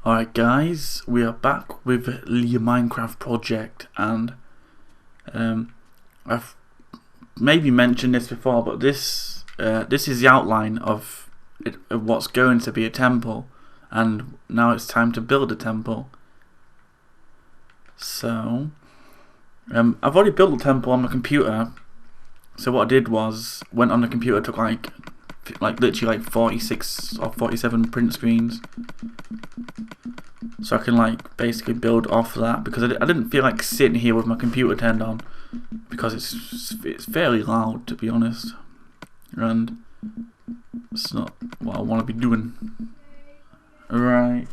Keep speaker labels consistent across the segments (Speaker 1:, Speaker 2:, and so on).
Speaker 1: Alright guys, we are back with the Minecraft project, and I've maybe mentioned this before, but this is the outline of what's going to be a temple, and now it's time to build a temple. So I've already built the temple on my computer. So what I did was went on the computer, took like literally 46 or 47 print screens, so I can basically build off that, because I didn't feel like sitting here with my computer turned on, because it's fairly loud, to be honest, and it's not what I want to be doing. Right.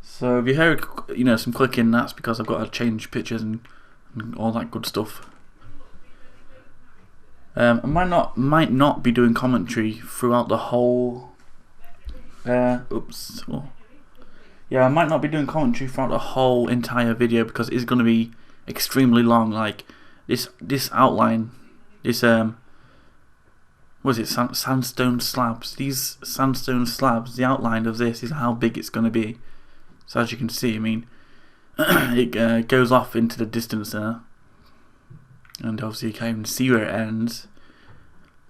Speaker 1: So if you hear some clicking, that's because I've got to change pictures and all that good stuff. I might not be doing commentary throughout the whole. I might not be doing commentary throughout the whole entire video, because it's going to be extremely long. Like this outline, what is it? Sandstone slabs. These sandstone slabs. The outline of this is how big it's going to be. So as you can see, I mean, it goes off into the distance there. And obviously you can't even see where it ends,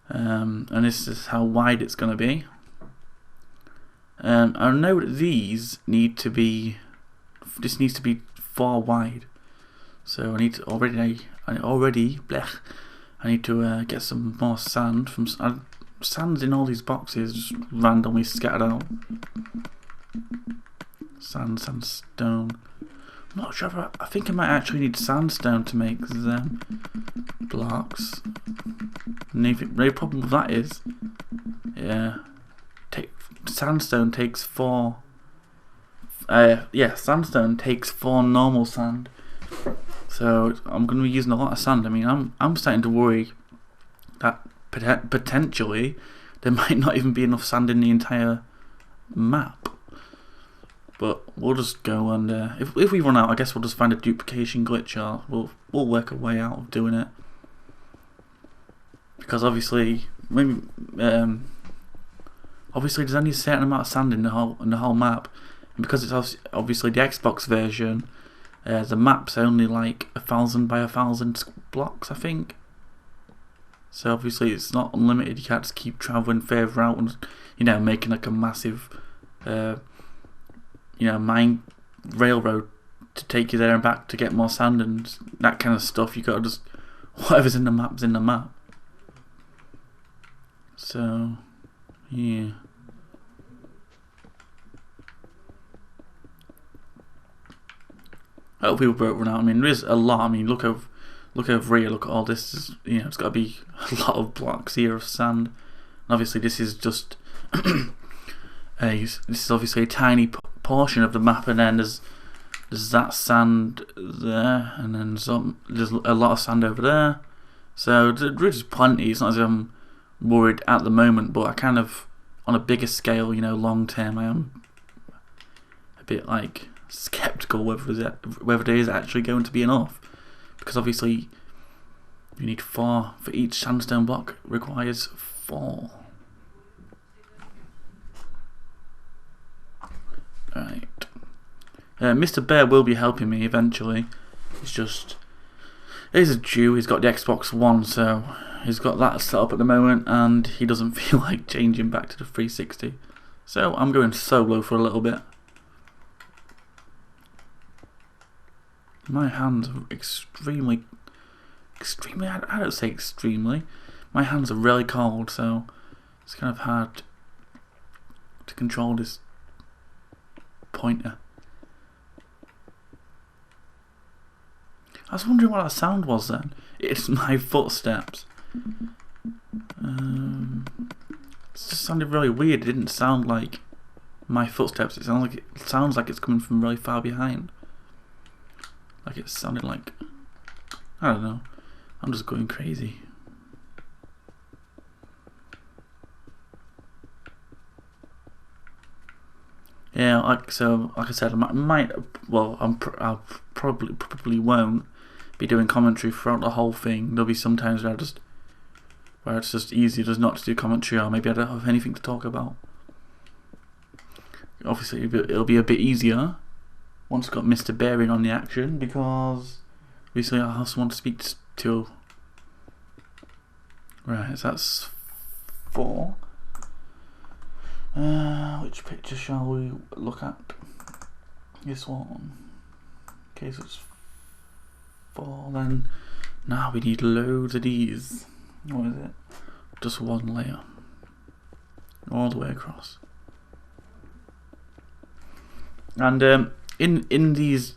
Speaker 1: and this is how wide it's going to be. I know that this needs to be 4 wide, so I need to get some more sand from sand's in all these boxes, just randomly scattered out. Sandstone. I'm not sure. I think I might actually need sandstone to make them blocks. And the problem with that is, sandstone takes 4. Sandstone takes 4 normal sand. So I'm going to be using a lot of sand. I mean, I'm starting to worry that potentially there might not even be enough sand in the entire map. But we'll just go, and if we run out, I guess we'll just find a duplication glitch, or we'll work a way out of doing it. Because obviously, maybe there's only a certain amount of sand in the whole map, and because it's obviously the Xbox version, the map's only like 1,000 by 1,000 blocks, I think. So obviously it's not unlimited. You can't just keep traveling further out and making like a massive mine railroad to take you there and back to get more sand and that kind of stuff. You gotta just, whatever's in the map's in the map. So yeah. Hopefully we won't run out. I mean, there is a lot. I mean, look over here. Look at all this. It's got to be a lot of blocks here of sand. And obviously, this is just this is obviously a tiny portion of the map, and then there's that sand there, and then there's a lot of sand over there. So there's plenty. It's not as if I'm worried at the moment, but I kind of, on a bigger scale, long term, I am a bit skeptical whether there is actually going to be enough, because obviously you need 4 for each sandstone block. Requires 4. Right. Mr. Bear will be helping me eventually. He's a Jew. He's got the Xbox One, so he's got that set up at the moment, and he doesn't feel like changing back to the 360. So I'm going solo for a little bit. My hands are extremely, I don't say extremely, my hands are really cold, so it's kind of hard to control this pointer. I was wondering what that sound was then. It's my footsteps. It just sounded really weird. It didn't sound like my footsteps. It sounds like it's coming from really far behind. Like it sounded like, I don't know. I'm just going crazy. Yeah, like I said, I probably won't be doing commentary throughout the whole thing. There'll be some times where it's just easier just not to do commentary, or maybe I don't have anything to talk about. obviously it'll be a bit easier once we've got Mr. Bearing on the action, because obviously I'll have someone to speak to. Right, so that's 4. Which picture shall we look at? This one. Okay, so it's 4 then. Now we need loads of these. What is it? Just one layer. All the way across. And in these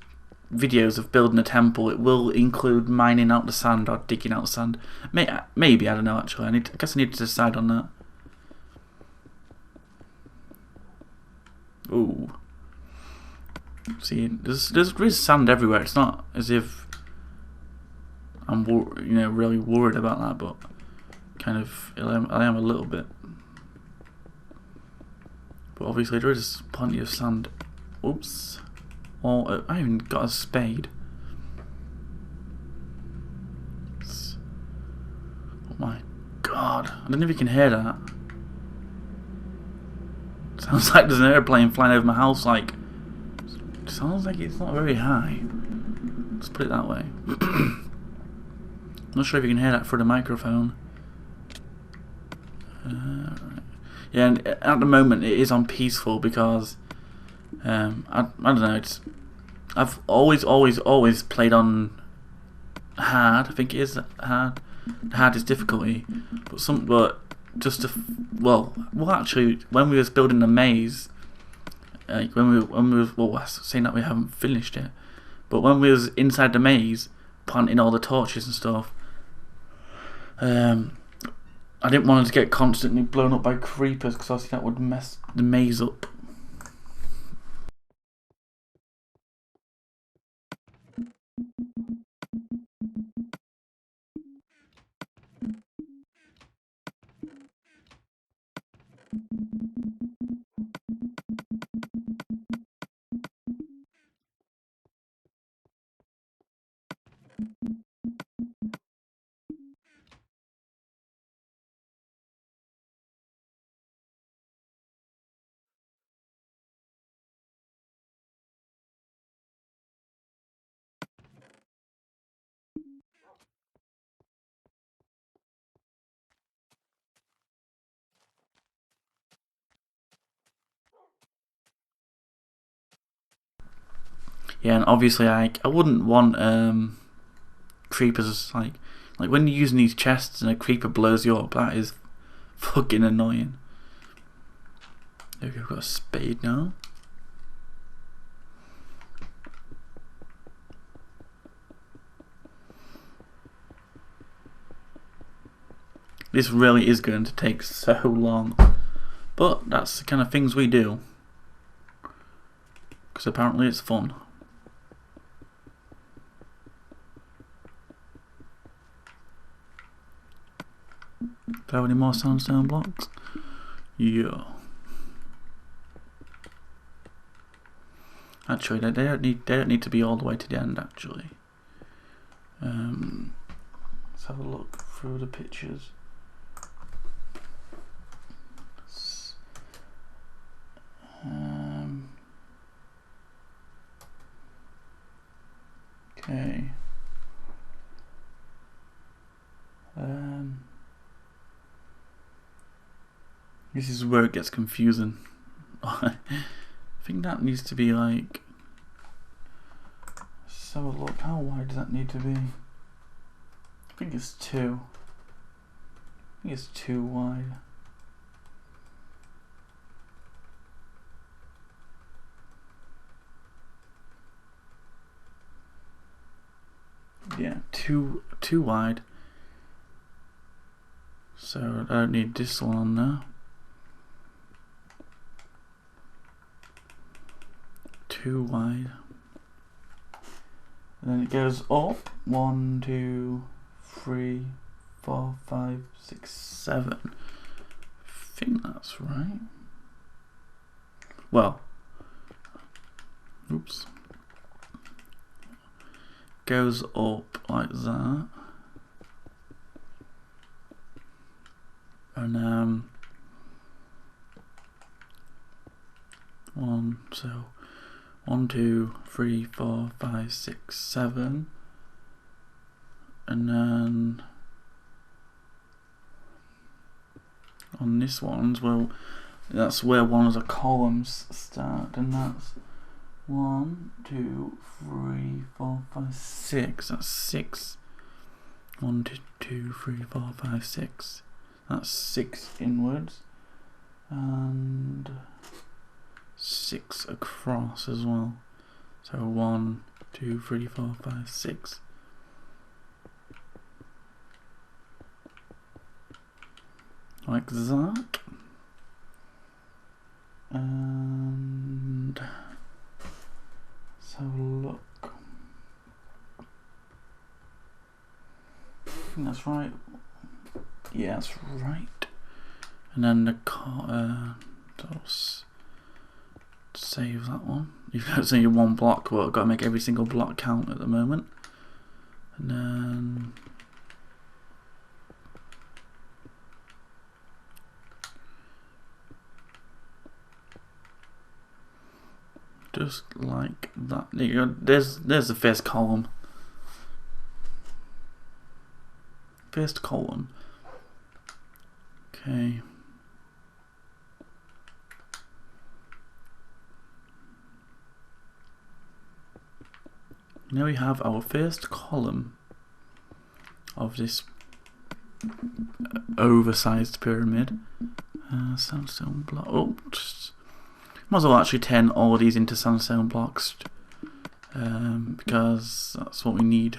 Speaker 1: videos of building a temple, it will include mining out the sand or digging out the sand. Maybe, I don't know actually. I guess I need to decide on that. Ooh. See, there's sand everywhere. It's not as if I'm really worried about that, but kind of I am a little bit. But obviously there is plenty of sand. Oops. Oh, I even got a spade. Oh my god. I don't know if you can hear that. Sounds like there's an airplane flying over my house, like. Sounds like it's not very high. Let's put it that way. Not sure if you can hear that through the microphone. Right. Yeah, and at the moment it is on peaceful because I don't know. I've always played on hard. I think it is hard. Hard is difficulty, but just to actually, when we was building the maze, like when we was saying that we haven't finished it, but when we was inside the maze, planting all the torches and stuff, I didn't want it to get constantly blown up by creepers because obviously that would mess the maze up. Yeah, and obviously I wouldn't want creepers like when you're using these chests and a creeper blows you up. That is fucking annoying. There we go, we've got a spade now. This really is going to take so long, but that's the kind of things we do because apparently it's fun. Do I have any more sandstone blocks? Yeah. Actually, they don't need to be all the way to the end. Actually, let's have a look through the pictures. Okay. This is where it gets confusing. I think that needs to be like. Let's have a look. How wide does that need to be? I think it's 2. I think it's too wide. Yeah, too wide. So I don't need this one on there. Too wide. And then it goes up 1, 2, 3, 4, 5, 6, 7. I think that's right. Well, oops. Goes up like that, and 1, so 1, 2, 3, 4, 5, 6, 7, and then on this one's, well, that's where one of the columns start, and that's 1, 2, 3, 4, 5, 6. That's 6. 1, 2, 3, 4, 5, 6. That's 6 inwards, and 6 across as well. So 1, 2, 3, 4, 5, 6. Like that. And so look. I think that's right. Yeah, that's right. And then the save that one. You've got to one block, but I've got to make every single block count at the moment. And then just like that. There you go. There's the first column. First column. Okay. Now we have our first column of this oversized pyramid. Sandstone block. Oh, might as well actually turn all of these into sandstone blocks, because that's what we need.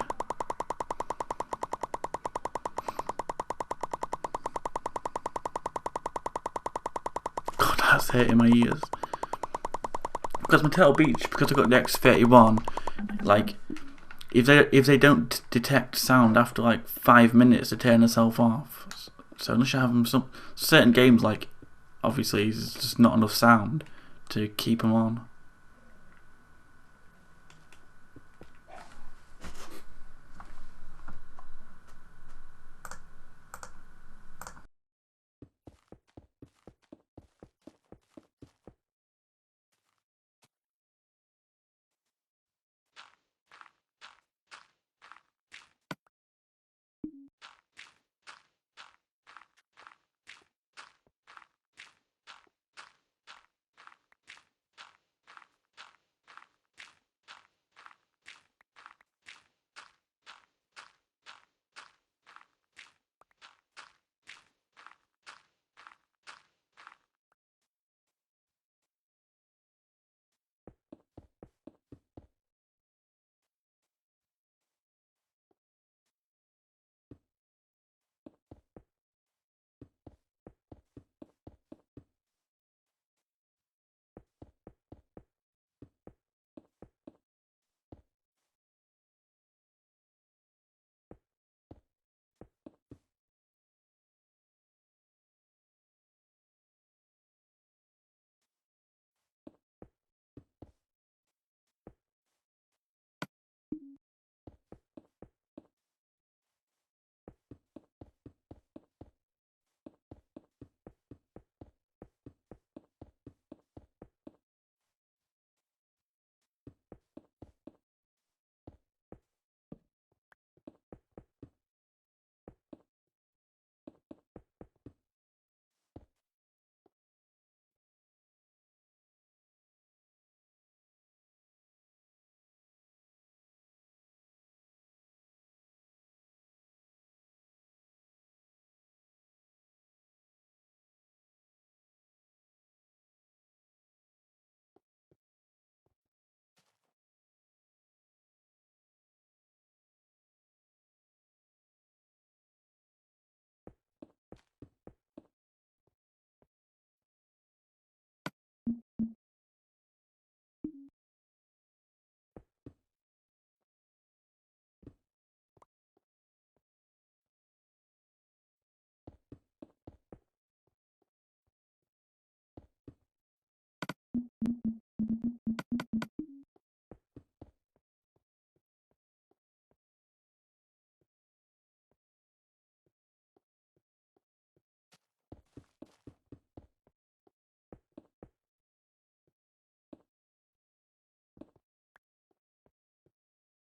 Speaker 1: God, that's hurting my ears. Because my Turtle Beach, because I've got the X31, like, if they don't detect sound after like 5 minutes, they turn themselves off. So unless you have them, some certain games, like, obviously there's just not enough sound to keep them on.